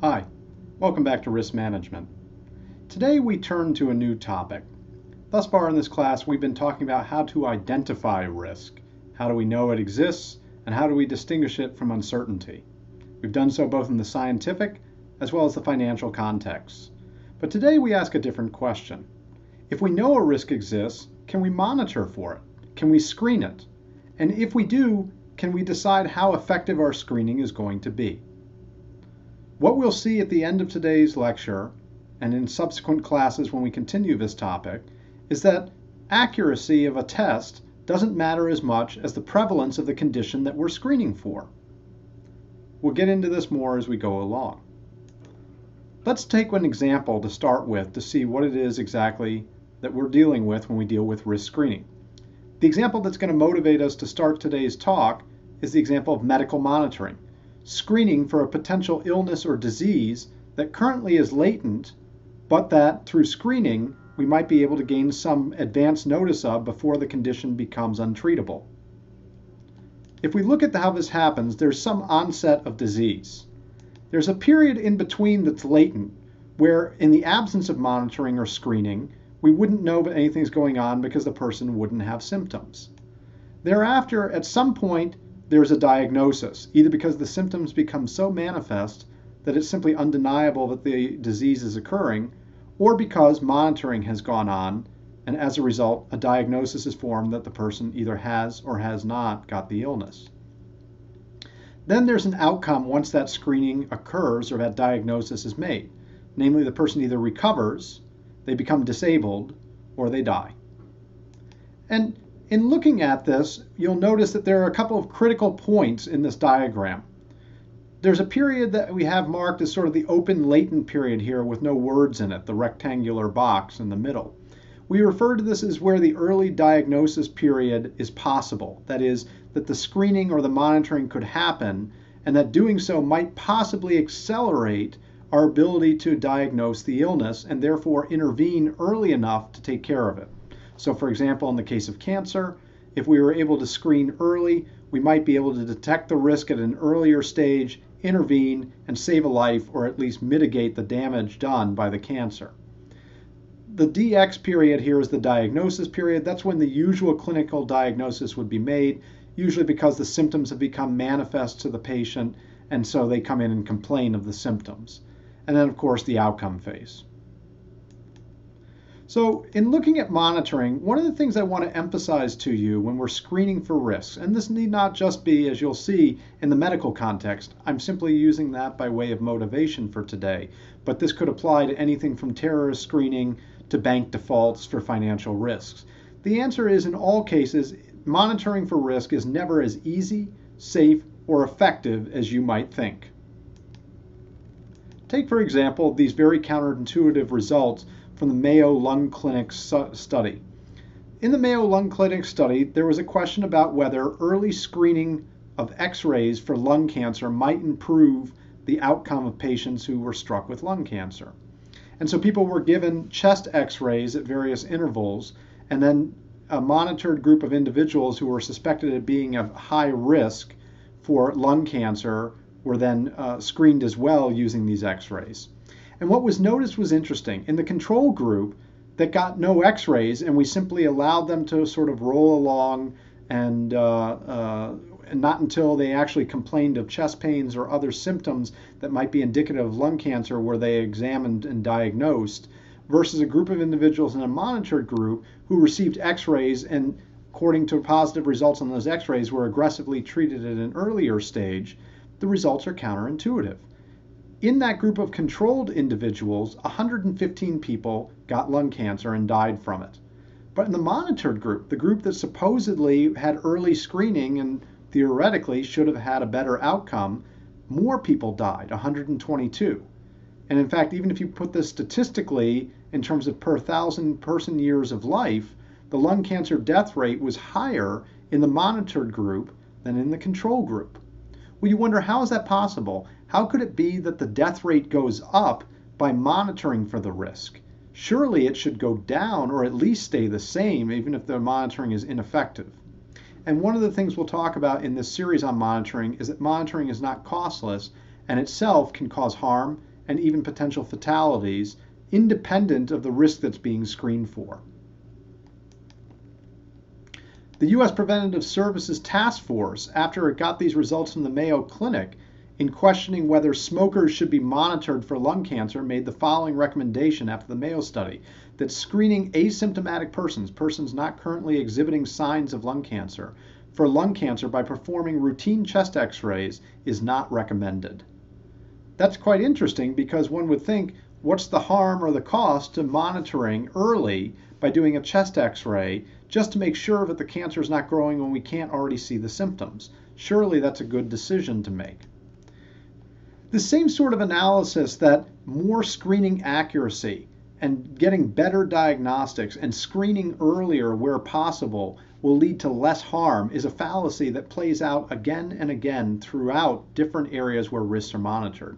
Hi, welcome back to Risk Management. Today we turn to a new topic. Thus far in this class we've been talking about how to identify risk. How do we know it exists and how do we distinguish it from uncertainty? We've done so both in the scientific as well as the financial context. But today we ask a different question. If we know a risk exists, can we monitor for it? Can we screen it? And if we do, can we decide how effective our screening is going to be? What we'll see at the end of today's lecture, and in subsequent classes when we continue this topic, is that accuracy of a test doesn't matter as much as the prevalence of the condition that we're screening for. We'll get into this more as we go along. Let's take an example to start with to see what it is exactly that we're dealing with when we deal with risk screening. The example that's going to motivate us to start today's talk is the example of medical monitoring. Screening for a potential illness or disease that currently is latent, but that through screening we might be able to gain some advance notice of before the condition becomes untreatable. If we look at how this happens, there's some onset of disease. There's a period in between that's latent, where in the absence of monitoring or screening, we wouldn't know that anything's going on because the person wouldn't have symptoms. Thereafter, at some point, there's a diagnosis, either because the symptoms become so manifest that it's simply undeniable that the disease is occurring, or because monitoring has gone on, and as a result, a diagnosis is formed that the person either has or has not got the illness. Then there's an outcome once that screening occurs or that diagnosis is made. Namely, the person either recovers, they become disabled, or they die. And in looking at this, you'll notice that there are a couple of critical points in this diagram. There's a period that we have marked as sort of the open latent period here with no words in it, the rectangular box in the middle. We refer to this as where the early diagnosis period is possible. That is, that the screening or the monitoring could happen, and that doing so might possibly accelerate our ability to diagnose the illness and therefore intervene early enough to take care of it. So for example, in the case of cancer, if we were able to screen early, we might be able to detect the risk at an earlier stage, intervene, and save a life or at least mitigate the damage done by the cancer. The DX period here is the diagnosis period. That's when the usual clinical diagnosis would be made, usually because the symptoms have become manifest to the patient, and so they come in and complain of the symptoms. And then, of course, the outcome phase. So in looking at monitoring, one of the things I want to emphasize to you when we're screening for risks, and this need not just be, as you'll see, in the medical context, I'm simply using that by way of motivation for today, but this could apply to anything from terrorist screening to bank defaults for financial risks. The answer is, in all cases, monitoring for risk is never as easy, safe, or effective as you might think. Take, for example, these very counterintuitive results from the Mayo Lung Clinic study. In the Mayo Lung Clinic study, there was a question about whether early screening of X-rays for lung cancer might improve the outcome of patients who were struck with lung cancer. And so people were given chest X-rays at various intervals, and then a monitored group of individuals who were suspected of being of high risk for lung cancer were then screened as well using these X-rays. And what was noticed was interesting. In the control group that got no X-rays, and we simply allowed them to sort of roll along and not until they actually complained of chest pains or other symptoms that might be indicative of lung cancer were they examined and diagnosed, versus a group of individuals in a monitored group who received X-rays and, according to positive results on those X-rays, were aggressively treated at an earlier stage. The results are counterintuitive. In that group of controlled individuals, 115 people got lung cancer and died from it. But in the monitored group, the group that supposedly had early screening and theoretically should have had a better outcome, more people died, 122. And in fact, even if you put this statistically in terms of per 1,000 person years of life, the lung cancer death rate was higher in the monitored group than in the control group. Well, you wonder, how is that possible? How could it be that the death rate goes up by monitoring for the risk? Surely it should go down or at least stay the same, even if the monitoring is ineffective. And one of the things we'll talk about in this series on monitoring is that monitoring is not costless and itself can cause harm and even potential fatalities, independent of the risk that's being screened for. The U.S. Preventive Services Task Force, after it got these results from the Mayo Clinic, in questioning whether smokers should be monitored for lung cancer, made the following recommendation after the Mayo study: that screening asymptomatic persons not currently exhibiting signs of lung cancer, for lung cancer by performing routine chest x-rays is not recommended. That's quite interesting, because one would think, what's the harm or the cost to monitoring early by doing a chest x-ray just to make sure that the cancer is not growing when we can't already see the symptoms? Surely that's a good decision to make. The same sort of analysis that more screening accuracy and getting better diagnostics and screening earlier where possible will lead to less harm is a fallacy that plays out again and again throughout different areas where risks are monitored.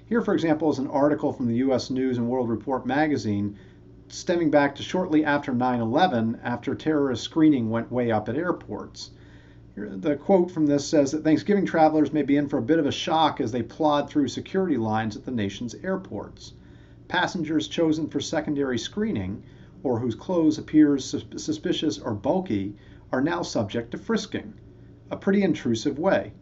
Here, for example, is an article from the U.S. News and World Report magazine stemming back to shortly after 9/11, after terrorist screening went way up at airports. The quote from this says that Thanksgiving travelers may be in for a bit of a shock as they plod through security lines at the nation's airports. Passengers chosen for secondary screening, or whose clothes appear suspicious or bulky, are now subject to frisking, a pretty intrusive way.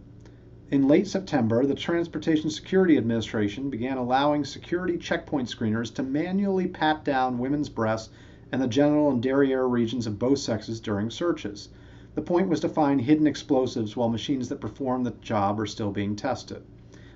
In late September, the Transportation Security Administration began allowing security checkpoint screeners to manually pat down women's breasts and the genital and derriere regions of both sexes during searches. The point was to find hidden explosives while machines that perform the job are still being tested.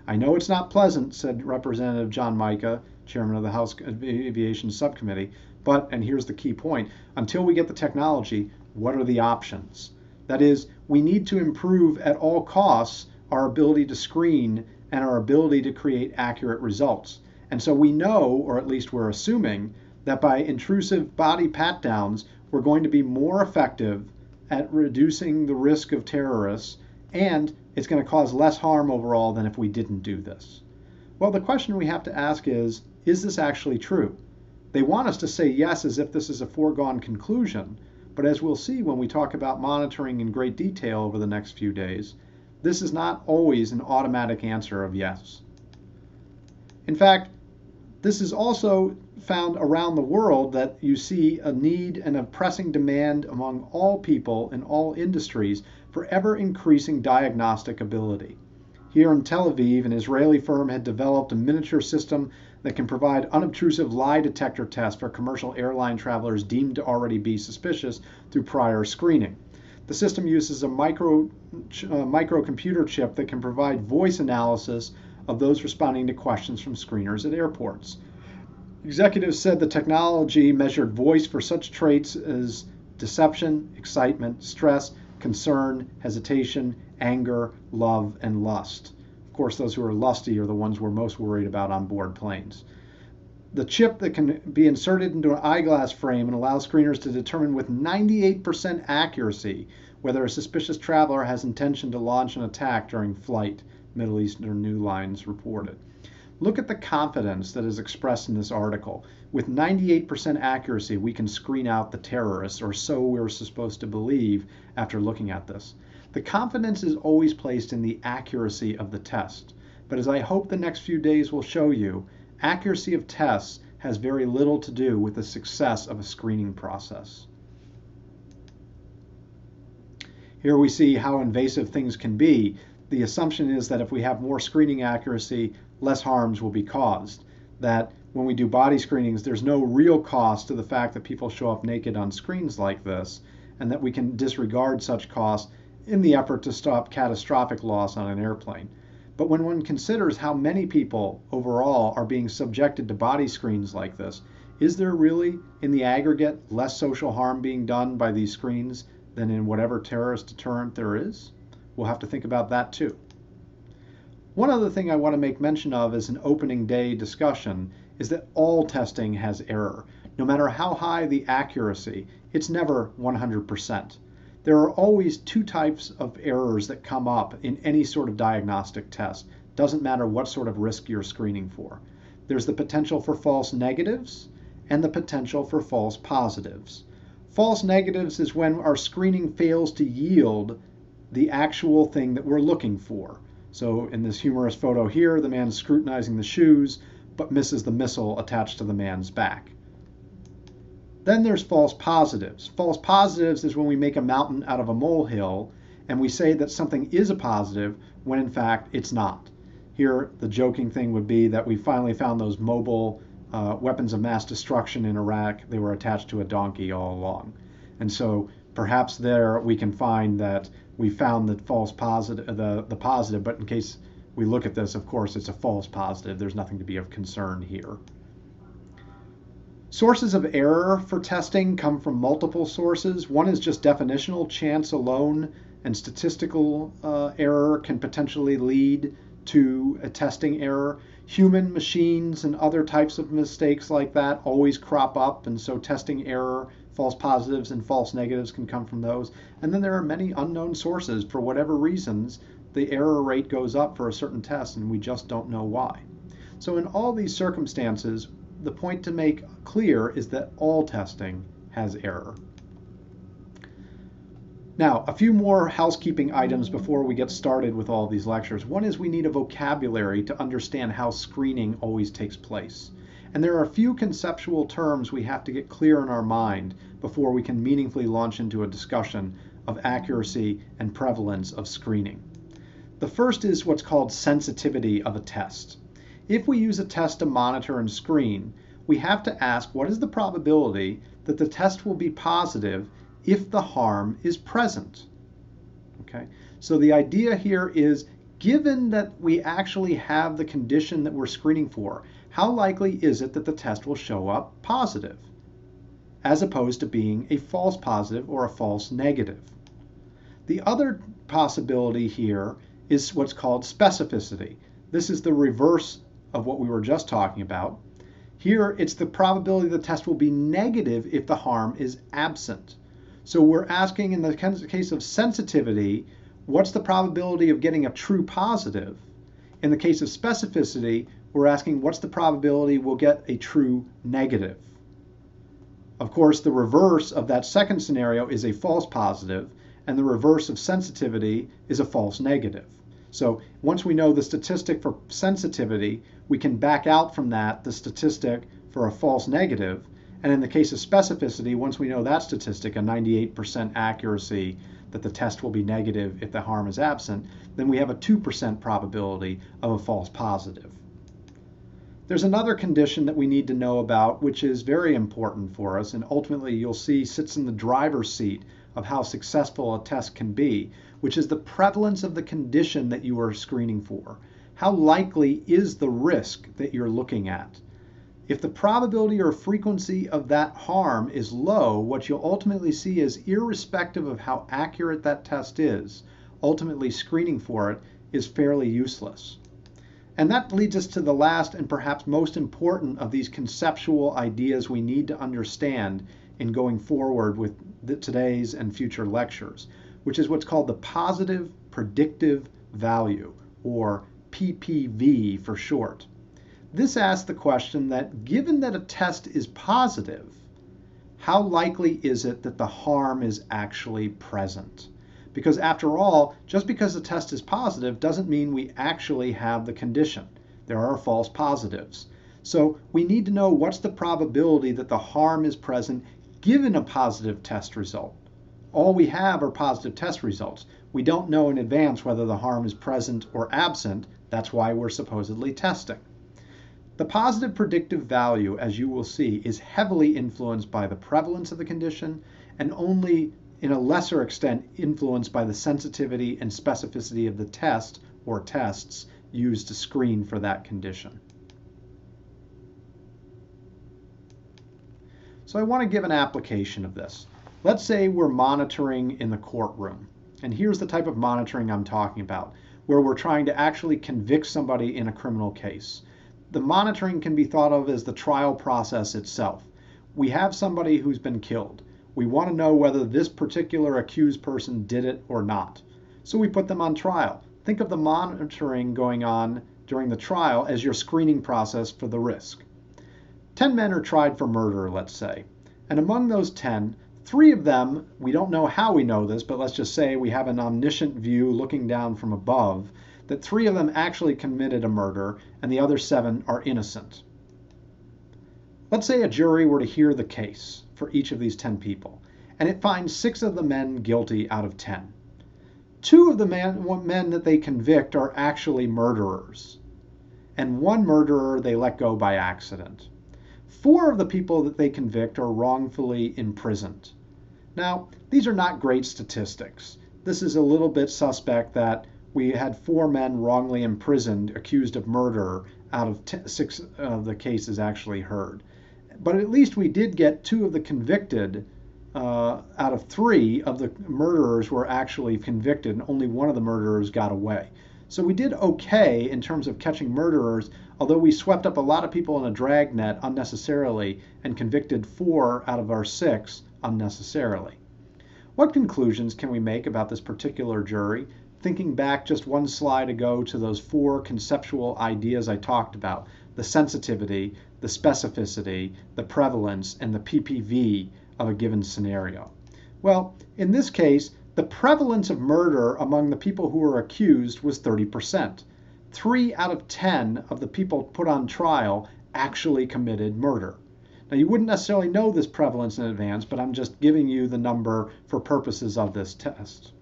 I know it's not pleasant, said Representative John Mica, chairman of the House Aviation Subcommittee, but, and here's the key point, until we get the technology, what are the options? That is, we need to improve at all costs our ability to screen and our ability to create accurate results. And so we know, or at least we're assuming, that by intrusive body pat-downs, we're going to be more effective at reducing the risk of terrorists, and it's going to cause less harm overall than if we didn't do this. Well, the question we have to ask is this actually true? They want us to say yes as if this is a foregone conclusion, but as we'll see when we talk about monitoring in great detail over the next few days, this is not always an automatic answer of yes. In fact, this is also found around the world, that you see a need and a pressing demand among all people in all industries for ever increasing diagnostic ability. Here in Tel Aviv, an Israeli firm had developed a miniature system that can provide unobtrusive lie detector tests for commercial airline travelers deemed to already be suspicious through prior screening. The system uses a microcomputer chip that can provide voice analysis of those responding to questions from screeners at airports. Executives said the technology measured voice for such traits as deception, excitement, stress, concern, hesitation, anger, love, and lust. Of course, those who are lusty are the ones we're most worried about on board planes. The chip that can be inserted into an eyeglass frame and allows screeners to determine with 98% accuracy whether a suspicious traveler has intention to launch an attack during flight, Middle Eastern News Lines reported. Look at the confidence that is expressed in this article. With 98% accuracy, we can screen out the terrorists, or so we're supposed to believe after looking at this. The confidence is always placed in the accuracy of the test. But as I hope the next few days will show you, accuracy of tests has very little to do with the success of a screening process. Here we see how invasive things can be. The assumption is that if we have more screening accuracy, less harms will be caused. That when we do body screenings, there's no real cost to the fact that people show up naked on screens like this, and that we can disregard such costs in the effort to stop catastrophic loss on an airplane. But when one considers how many people overall are being subjected to body screens like this, is there really, in the aggregate, less social harm being done by these screens than in whatever terrorist deterrent there is? We'll have to think about that too. One other thing I want to make mention of as an opening day discussion is that all testing has error. No matter how high the accuracy, it's never 100%. There are always two types of errors that come up in any sort of diagnostic test. Doesn't matter what sort of risk you're screening for. There's the potential for false negatives and the potential for false positives. False negatives is when our screening fails to yield the actual thing that we're looking for. So in this humorous photo here, the man is scrutinizing the shoes, but misses the missile attached to the man's back. Then there's false positives. False positives is when we make a mountain out of a molehill and we say that something is a positive when in fact it's not. Here, the joking thing would be that we finally found those mobile weapons of mass destruction in Iraq. They were attached to a donkey all along. And so perhaps there we can find that we found the false positive, the positive, but in case we look at this, of course, it's a false positive. There's nothing to be of concern here. Sources of error for testing come from multiple sources. One is just definitional. Chance alone and statistical error can potentially lead to a testing error. Human, machines, and other types of mistakes like that always crop up, and so testing error, false positives and false negatives can come from those. And then there are many unknown sources. For whatever reasons, the error rate goes up for a certain test, and we just don't know why. So in all these circumstances, the point to make clear is that all testing has error. Now, a few more housekeeping items before we get started with all these lectures. One is we need a vocabulary to understand how screening always takes place. And there are a few conceptual terms we have to get clear in our mind before we can meaningfully launch into a discussion of accuracy and prevalence of screening. The first is what's called sensitivity of a test. If we use a test to monitor and screen, we have to ask what is the probability that the test will be positive if the harm is present. Okay? So the idea here is, given that we actually have the condition that we're screening for, how likely is it that the test will show up positive, as opposed to being a false positive or a false negative? The other possibility here is what's called specificity. This is the reverse of what we were just talking about. Here, it's the probability the test will be negative if the harm is absent. So we're asking, in the case of sensitivity, what's the probability of getting a true positive? In the case of specificity, we're asking what's the probability we'll get a true negative? Of course, the reverse of that second scenario is a false positive, and the reverse of sensitivity is a false negative. So once we know the statistic for sensitivity, we can back out from that the statistic for a false negative. And in the case of specificity, once we know that statistic, a 98% accuracy that the test will be negative if the harm is absent, then we have a 2% probability of a false positive. There's another condition that we need to know about, which is very important for us, and ultimately you'll see sits in the driver's seat of how successful a test can be, which is the prevalence of the condition that you are screening for. How likely is the risk that you're looking at? If the probability or frequency of that harm is low, what you'll ultimately see is, irrespective of how accurate that test is, ultimately screening for it is fairly useless. And that leads us to the last and perhaps most important of these conceptual ideas we need to understand in going forward with today's and future lectures, which is what's called the positive predictive value, or PPV for short. This asks the question that, given that a test is positive, how likely is it that the harm is actually present? Because after all, just because the test is positive doesn't mean we actually have the condition. There are false positives. So we need to know what's the probability that the harm is present given a positive test result. All we have are positive test results. We don't know in advance whether the harm is present or absent. That's why we're supposedly testing. The positive predictive value, as you will see, is heavily influenced by the prevalence of the condition and only in a lesser extent influenced by the sensitivity and specificity of the test or tests used to screen for that condition. So I want to give an application of this. Let's say we're monitoring in the courtroom. And here's the type of monitoring I'm talking about, where we're trying to actually convict somebody in a criminal case. The monitoring can be thought of as the trial process itself. We have somebody who's been killed. We want to know whether this particular accused person did it or not. So we put them on trial. Think of the monitoring going on during the trial as your screening process for the risk. 10 men are tried for murder, let's say. And among those 10, 3 of them, we don't know how we know this, but let's just say we have an omniscient view looking down from above, that 3 of them actually committed a murder and the other 7 are innocent. Let's say a jury were to hear the case for each of these 10 people, and it finds 6 of the men guilty out of 10. 2 of the men that they convict are actually murderers, and 1 murderer they let go by accident. 4 of the people that they convict are wrongfully imprisoned. Now, these are not great statistics. This is a little bit suspect that we had 4 men wrongly imprisoned, accused of murder, out of 6 of the cases actually heard. But at least we did get 2 of the convicted out of 3 of the murderers were actually convicted, and only 1 of the murderers got away. So we did okay in terms of catching murderers, although we swept up a lot of people in a dragnet unnecessarily and convicted 4 out of our 6 unnecessarily. What conclusions can we make about this particular jury? Thinking back just one slide ago to those 4 conceptual ideas I talked about, the sensitivity, the specificity, the prevalence, and the PPV of a given scenario. Well, in this case, the prevalence of murder among the people who were accused was 30%. 3 out of 10 of the people put on trial actually committed murder. Now, you wouldn't necessarily know this prevalence in advance, but I'm just giving you the number for purposes of this test.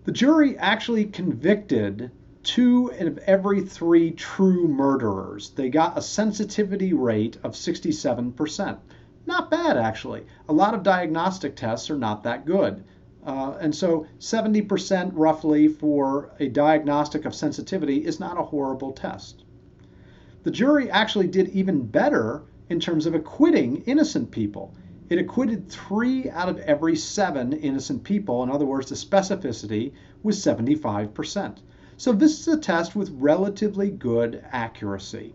The jury actually convicted 2 of every 3 true murderers. They got a sensitivity rate of 67%. Not bad, actually. A lot of diagnostic tests are not that good. And so 70% roughly for a diagnostic of sensitivity is not a horrible test. The jury actually did even better in terms of acquitting innocent people. It acquitted 3 out of every 7 innocent people. In other words, the specificity was 75%. So this is a test with relatively good accuracy.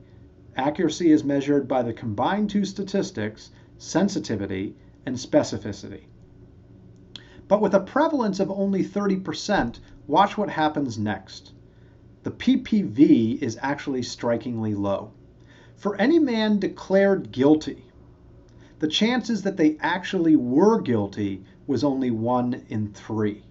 Accuracy is measured by the combined 2 statistics, sensitivity and specificity. But with a prevalence of only 30%, watch what happens next. The PPV is actually strikingly low. For any man declared guilty, the chances that they actually were guilty was only 1 in 3.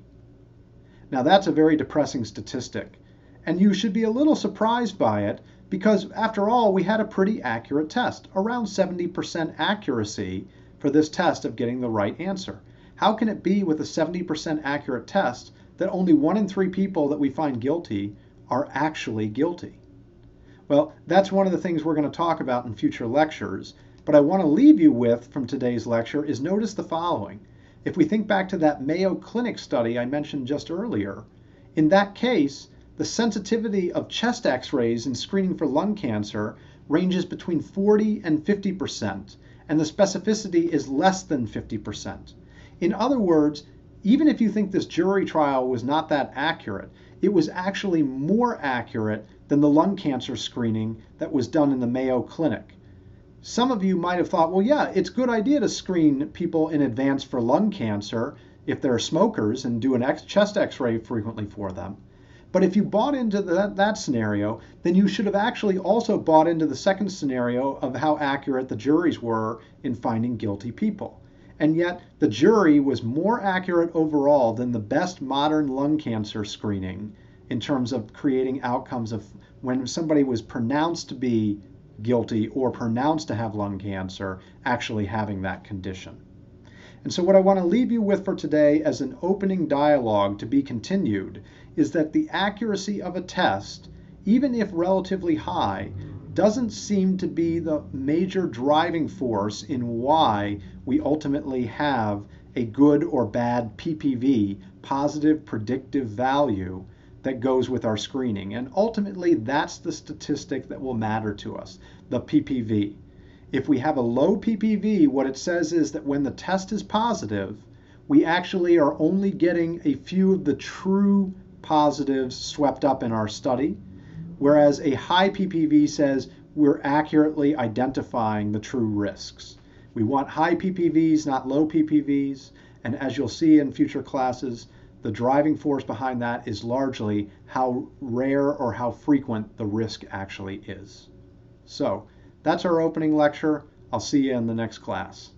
Now that's a very depressing statistic, and you should be a little surprised by it because after all, we had a pretty accurate test, around 70% accuracy for this test of getting the right answer. How can it be with a 70% accurate test that only 1 in 3 people that we find guilty are actually guilty? Well, that's one of the things we're going to talk about in future lectures, but I want to leave you with from today's lecture is notice the following. If we think back to that Mayo Clinic study I mentioned just earlier, in that case, the sensitivity of chest x-rays in screening for lung cancer ranges between 40 and 50%, and the specificity is less than 50%. In other words, even if you think this jury trial was not that accurate, it was actually more accurate than the lung cancer screening that was done in the Mayo Clinic. Some of you might have thought, well, yeah, it's a good idea to screen people in advance for lung cancer if they're smokers and do a chest x-ray frequently for them. But if you bought into that scenario, then you should have actually also bought into the second scenario of how accurate the juries were in finding guilty people. And yet the jury was more accurate overall than the best modern lung cancer screening in terms of creating outcomes of when somebody was pronounced to be guilty or pronounced to have lung cancer, actually having that condition. And so what I want to leave you with for today as an opening dialogue to be continued is that the accuracy of a test, even if relatively high, doesn't seem to be the major driving force in why we ultimately have a good or bad PPV, positive predictive value, that goes with our screening. And ultimately, that's the statistic that will matter to us, the PPV. If we have a low PPV, what it says is that when the test is positive, we actually are only getting a few of the true positives swept up in our study, whereas a high PPV says we're accurately identifying the true risks. We want high PPVs, not low PPVs, and as you'll see in future classes, the driving force behind that is largely how rare or how frequent the risk actually is. So that's our opening lecture. I'll see you in the next class.